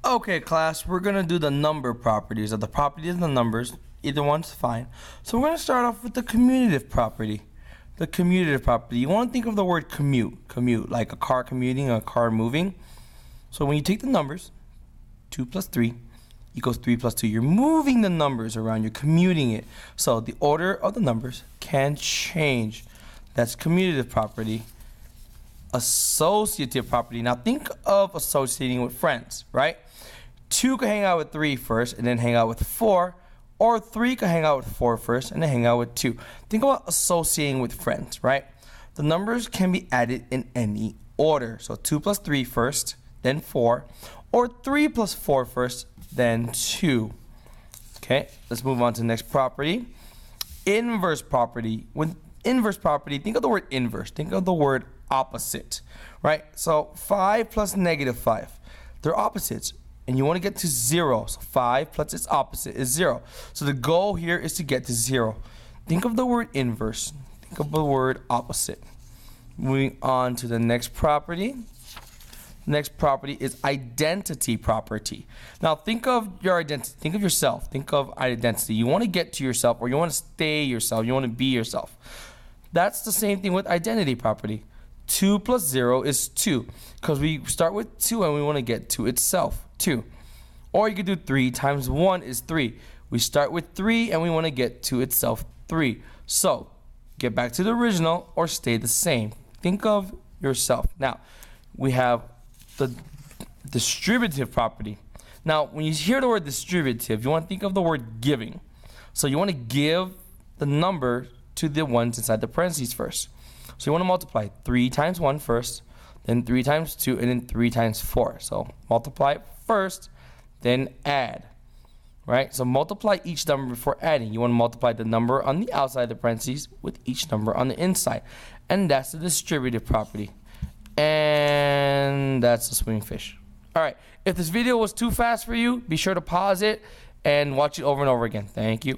Okay, class, we're going to do the number properties of the properties and the numbers. Either one's fine. So we're going to start off with the commutative property. The commutative property. You want to think of the word commute, like a car commuting, a car moving. So when you take the numbers, 2 plus 3 equals 3 plus 2. You're moving the numbers around. You're commuting it. So the order of the numbers can change. That's commutative property. Associative property. Now think of associating with friends, right? 2 can hang out with 3 first and then hang out with 4, or 3 can hang out with 4 first and then hang out with 2. Think about associating with friends, right? The numbers can be added in any order. So 2 plus 3 first, then 4, or 3 plus 4 first, then 2. Okay, let's move on to the next property. Inverse property. With inverse property, think of the word inverse. Think of the word opposite, right? So 5 plus negative 5, they're opposites, and you want to get to 0. So 5 plus its opposite is 0. So the goal here is to get to 0. Think of the word inverse. Think of the word opposite. Moving on to the next property. Next property is identity property. Now think of your identity. Think of yourself. Think of identity. You want to get to yourself, or you want to stay yourself. You want to be yourself. That's the same thing with identity property. 2 plus 0 is 2, because we start with 2 and we want to get to itself, 2. Or you could do 3 times 1 is 3. We start with 3 and we want to get to itself, 3. So get back to the original or stay the same. Think of yourself. Now we have the distributive property. Now when you hear the word distributive, you want to think of the word giving. So you want to give the number to the ones inside the parentheses first. So you want to multiply 3 times 1 first, then 3 times 2, and then 3 times 4. So multiply first, then add, right? So multiply each number before adding. You want to multiply the number on the outside of the parentheses with each number on the inside. And that's the distributive property. And that's the swimming fish. All right, if this video was too fast for you, be sure to pause it and watch it over and over again. Thank you.